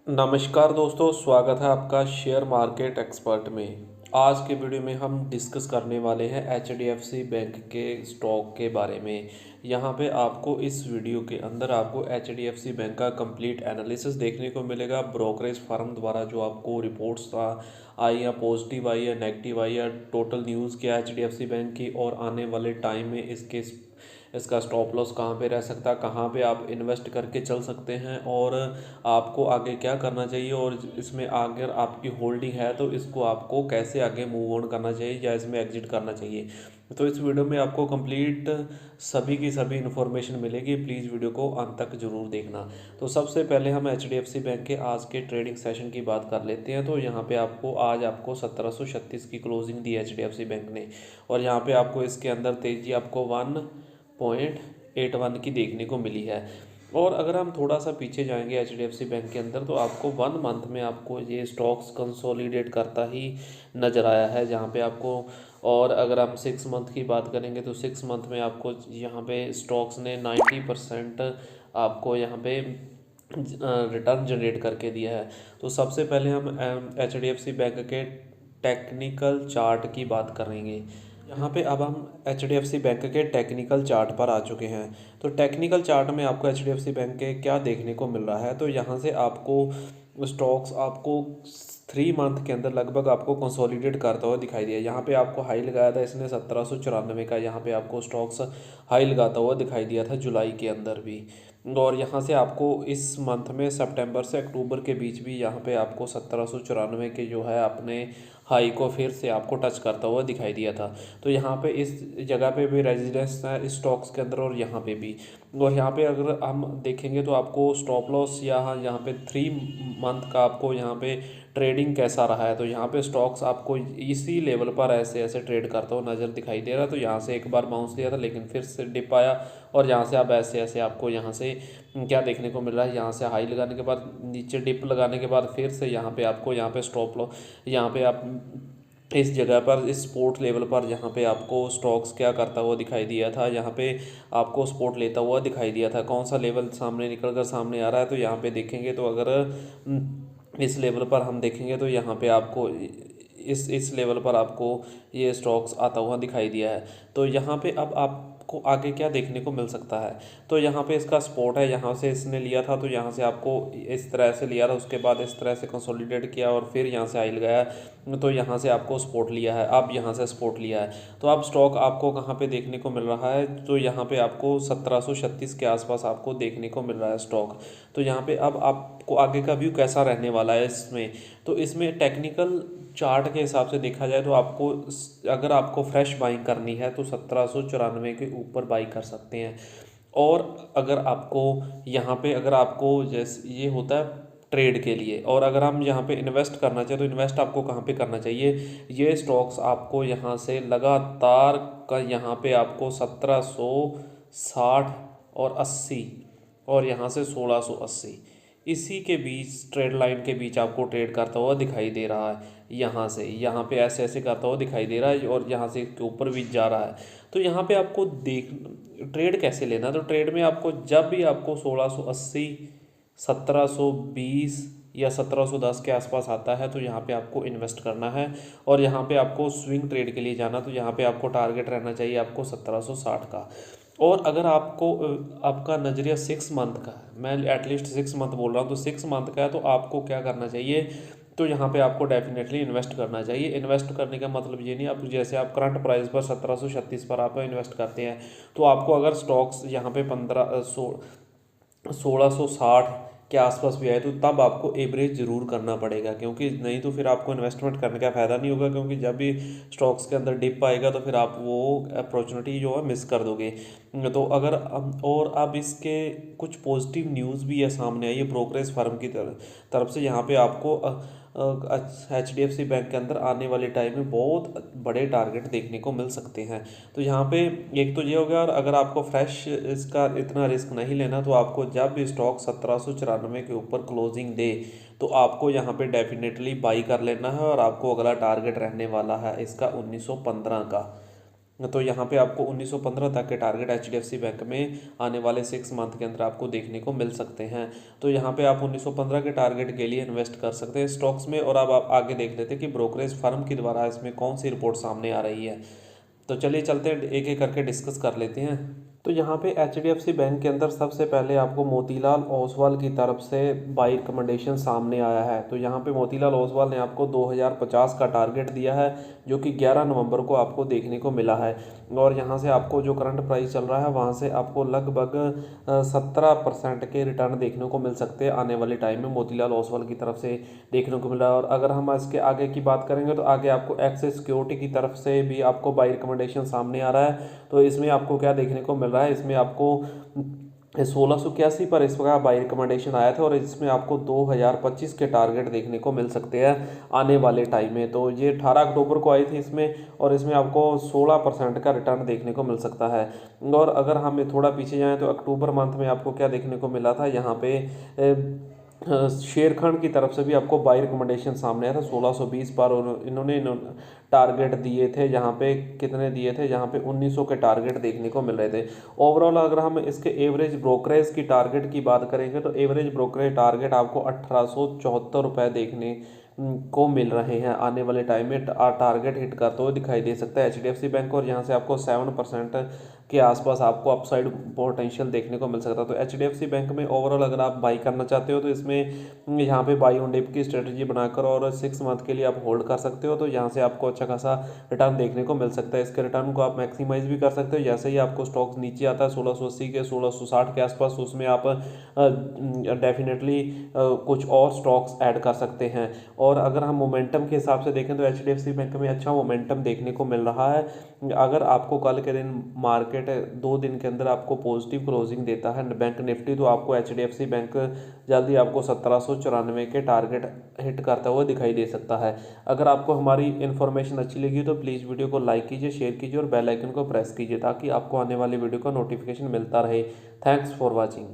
नमस्कार दोस्तों, स्वागत है आपका शेयर मार्केट एक्सपर्ट में। आज के वीडियो में हम डिस्कस करने वाले हैं एचडीएफसी बैंक के स्टॉक के बारे में। यहाँ पे आपको इस वीडियो के अंदर आपको एचडीएफसी बैंक का कंप्लीट एनालिसिस देखने को मिलेगा। ब्रोकरेज फर्म द्वारा जो आपको रिपोर्ट्स आई या पॉजिटिव आई या नेगेटिव आई या टोटल न्यूज़ क्या एचडीएफसी बैंक की, और आने वाले टाइम में इसका स्टॉप लॉस कहाँ पे रह सकता है, कहाँ पे आप इन्वेस्ट करके चल सकते हैं, और आपको आगे क्या करना चाहिए, और इसमें अगर आपकी होल्डिंग है तो इसको आपको कैसे आगे मूव ऑन करना चाहिए या इसमें एग्जिट करना चाहिए। तो इस वीडियो में आपको कंप्लीट सभी की सभी इन्फॉर्मेशन मिलेगी। प्लीज़ वीडियो को अंत तक जरूर देखना। तो सबसे पहले हम एचडीएफसी बैंक के आज के ट्रेडिंग सेशन की बात कर लेते हैं। तो यहाँ पे आज आपको 1736 की क्लोजिंग दी एचडीएफसी बैंक ने, और यहाँ पे आपको इसके अंदर तेजी आपको 1.81 की देखने को मिली है। और अगर हम थोड़ा सा पीछे जाएंगे एचडीएफसी बैंक के अंदर, तो आपको 1 मंथ में आपको ये स्टॉक्स कंसोलिडेट करता ही नज़र आया है जहाँ पे आपको। और अगर हम 6 मंथ की बात करेंगे तो 6 मंथ में आपको यहाँ पे स्टॉक्स ने 90% आपको यहाँ पे रिटर्न जनरेट करके दिया है। तो सबसे पहले हम एचडीएफसी बैंक के टेक्निकल चार्ट की बात करेंगे। यहाँ पे अब हम H D F C bank के टेक्निकल चार्ट पर आ चुके हैं। तो टेक्निकल चार्ट में आपको H D F C bank के क्या देखने को मिल रहा है, तो यहाँ से आपको स्टॉक्स आपको 3 मंथ के अंदर लगभग आपको कंसोलिडेट करता हुआ दिखाई दिया। यहाँ पे आपको हाई लगाया था इसने 1794 का, यहाँ पे आपको स्टॉक्स हाई लगाता हुआ दिखाई दिया था जुलाई के अंदर भी। और यहाँ से आपको इस मंथ में सितंबर से अक्टूबर के बीच भी यहाँ पे आपको 1794 के जो है अपने हाई को फिर से आपको टच करता हुआ दिखाई दिया था। तो यहाँ पे इस जगह पे भी रेजिडेंस है इस स्टॉक्स के अंदर, और यहाँ पे भी। और यहाँ पे अगर हम देखेंगे तो आपको स्टॉप लॉस यहाँ पे 3 मंथ का आपको यहाँ पे ट्रेडिंग कैसा रहा है, तो यहाँ पे स्टॉक्स आपको इसी लेवल पर ऐसे ऐसे ट्रेड करता हुआ नज़र दिखाई दे रहा है। तो यहाँ से एक बार बाउंस लिया था लेकिन फिर से डिप आया, और यहाँ से अब ऐसे ऐसे आपको यहाँ से क्या देखने को मिल रहा है, यहाँ से हाई लगाने के बाद नीचे डिप लगाने के बाद फिर से यहाँ पे आपको यहाँ पे स्टॉप लॉस, यहाँ पे आप इस जगह पर इस स्पोर्ट लेवल पर यहाँ पे आपको स्टॉक्स क्या करता हुआ दिखाई दिया था, यहाँ पे आपको सपोर्ट लेता हुआ दिखाई दिया था। कौन सा लेवल सामने निकल कर सामने आ रहा है, तो यहाँ पे देखेंगे तो अगर इस लेवल पर हम देखेंगे तो यहाँ पे आपको इस लेवल पर आपको ये स्टॉक्स आता हुआ दिखाई दिया है। तो यहाँ पे अब आपको आगे क्या देखने को मिल सकता है, तो यहाँ पे इसका सपोर्ट है, यहाँ से इसने लिया था तो यहाँ से आपको इस तरह से लिया था, उसके बाद इस तरह से कंसोलिडेट किया और फिर यहाँ से हाई लगाया, तो यहाँ से आपको सपोर्ट लिया है, अब यहाँ से सपोर्ट लिया है। तो अब स्टॉक आपको कहाँ पे देखने को मिल रहा है, तो यहाँ पे आपको 1736 के आसपास आपको देखने को मिल रहा है स्टॉक। तो यहाँ पे अब आपको आगे का व्यू कैसा रहने वाला है इसमें, तो इसमें टेक्निकल चार्ट के हिसाब से देखा जाए तो आपको अगर आपको फ्रेश बाइंग करनी है तो 1794 के ऊपर बाई कर सकते हैं। और अगर आपको यहाँ पे अगर आपको जैसे ये होता है ट्रेड के लिए, और अगर हम यहाँ पे इन्वेस्ट करना चाहिए तो इन्वेस्ट आपको कहाँ पे करना चाहिए, ये स्टॉक्स आपको यहाँ से लगातार का यहाँ पे आपको 1760 और 80, और यहाँ से 1680, इसी के बीच ट्रेड लाइन के बीच आपको ट्रेड करता हुआ दिखाई दे रहा है। यहाँ से यहाँ पे ऐसे ऐसे करता हुआ दिखाई दे रहा है, और यहाँ से के ऊपर भी जा रहा है। तो यहाँ पे आपको देख ट्रेड कैसे लेना, तो ट्रेड में आपको जब भी आपको 1680, 1720 या 1710 के आसपास आता है तो यहाँ पे आपको इन्वेस्ट करना है, और यहाँ पे आपको स्विंग ट्रेड के लिए जाना, तो यहाँ पे आपको टारगेट रहना चाहिए आपको 1760 का। और अगर आपको आपका नज़रिया 6 मंथ का है, मैं एटलीस्ट 6 मंथ बोल रहा हूँ, तो 6 मंथ का है, तो आपको क्या करना चाहिए, तो यहाँ पे आपको डेफिनेटली इन्वेस्ट करना चाहिए। इन्वेस्ट करने का मतलब ये नहीं आप जैसे आप करंट प्राइस पर 1736 पर आप इन्वेस्ट करते हैं, तो आपको अगर स्टॉक्स यहाँ पे 1660 के आसपास भी आए तो तब आपको एवरेज ज़रूर करना पड़ेगा, क्योंकि नहीं तो फिर आपको इन्वेस्टमेंट करने का फ़ायदा नहीं होगा, क्योंकि जब भी स्टॉक्स के अंदर डिप आएगा तो फिर आप वो अपॉर्चुनिटी जो है मिस कर दोगे। तो अगर और अब इसके कुछ पॉजिटिव न्यूज़ भी है सामने आई है ब्रोकरेज फर्म की तरफ से। यहाँ पे आपको H D F C bank के अंदर आने वाले टाइम में बहुत बड़े टारगेट देखने को मिल सकते हैं। तो यहाँ पे एक तो ये हो गया, और अगर आपको फ्रेश इसका इतना रिस्क नहीं लेना तो आपको जब भी स्टॉक 1794 के ऊपर क्लोजिंग दे तो आपको यहाँ पे डेफिनेटली बाई कर लेना है, और आपको अगला टारगेट रहने वाला है इसका 1915 का। तो यहाँ पे आपको 1915 तक के टारगेट HDFC बैंक में आने वाले 6 मंथ के अंदर आपको देखने को मिल सकते हैं। तो यहाँ पे आप 1915 के टारगेट के लिए इन्वेस्ट कर सकते हैं स्टॉक्स में। और अब आप आगे देख लेते हैं कि ब्रोकरेज फर्म के द्वारा इसमें कौन सी रिपोर्ट सामने आ रही है। तो चलिए चलते हैं, एक एक करके डिस्कस कर लेते हैं। तो यहाँ पे HDFC बैंक के अंदर सबसे पहले आपको मोतीलाल ओसवाल की तरफ से बाई रिकमेंडेशन सामने आया है। तो यहाँ पे मोतीलाल ओसवाल ने आपको 2050 का टारगेट दिया है, जो कि 11 नवंबर को आपको देखने को मिला है। और यहाँ से आपको जो करंट प्राइस चल रहा है वहाँ से आपको लगभग 17% के रिटर्न देखने को मिल सकते हैं आने वाले टाइम में, मोतीलाल ओसवाल की तरफ से देखने को मिल रहा है। और अगर हम इसके आगे की बात करेंगे तो आगे आपको एक्सिस सिक्योरिटी की तरफ से भी आपको बाई रिकमेंडेशन सामने आ रहा है। तो इसमें आपको क्या देखने को मिल रहा है, इसमें आपको 1681 पर इस प्रकार बाई रिकमेंडेशन आया था, और इसमें आपको 2025 के टारगेट देखने को मिल सकते हैं आने वाले टाइम में। तो ये 18 अक्टूबर को आई थी इसमें, और इसमें आपको 16% का रिटर्न देखने को मिल सकता है। और अगर हम थोड़ा पीछे जाएँ तो अक्टूबर मंथ में आपको क्या देखने को मिला था, यहाँ पे शेरखंड की तरफ से भी आपको बाई रिकमेंडेशन सामने आया था 1620 पर, और इन्होंने टारगेट दिए थे, जहाँ पे कितने दिए थे, जहाँ पे 1900 के टारगेट देखने को मिल रहे थे। ओवरऑल अगर हम इसके एवरेज ब्रोकरेज की टारगेट की बात करेंगे तो एवरेज ब्रोकरेज टारगेट आपको 1874 रुपये देखने को मिल रहे हैं आने वाले टाइम में। टारगेट हिट करते हुए दिखाई दे सकता है HDFC बैंक, और यहाँ से आपको 7% के आसपास आपको अपसाइड पोटेंशियल देखने को मिल सकता है। तो HDFC बैंक में ओवरऑल अगर आप बाई करना चाहते हो तो इसमें यहाँ पे बाई ऑन डिप की स्ट्रेटजी बनाकर और 6 मंथ के लिए आप होल्ड कर सकते हो। तो यहाँ से आपको अच्छा खासा रिटर्न देखने को मिल सकता है। इसके रिटर्न को आप मैक्सिमाइज भी कर सकते हो। जैसे ही आपको स्टॉक्स नीचे आता है 1680 के 1660 के आसपास, उसमें आप डेफिनेटली कुछ और स्टॉक्स ऐड कर सकते हैं। और अगर हम मोमेंटम के हिसाब से देखें तो HDFC बैंक में अच्छा मोमेंटम देखने को मिल रहा है। अगर आपको कल के दिन मार्केट 2 दिन के अंदर आपको पॉजिटिव क्लोजिंग देता है बैंक निफ्टी, तो आपको HDFC बैंक जल्दी आपको 1794 के टारगेट हिट करता हुआ दिखाई दे सकता है। अगर आपको हमारी इन्फॉर्मेशन अच्छी लगी तो प्लीज़ वीडियो को लाइक कीजिए, शेयर कीजिए और बेल आइकन को प्रेस कीजिए, ताकि आपको आने वाली वीडियो का नोटिफिकेशन मिलता रहे। Thanks for watching.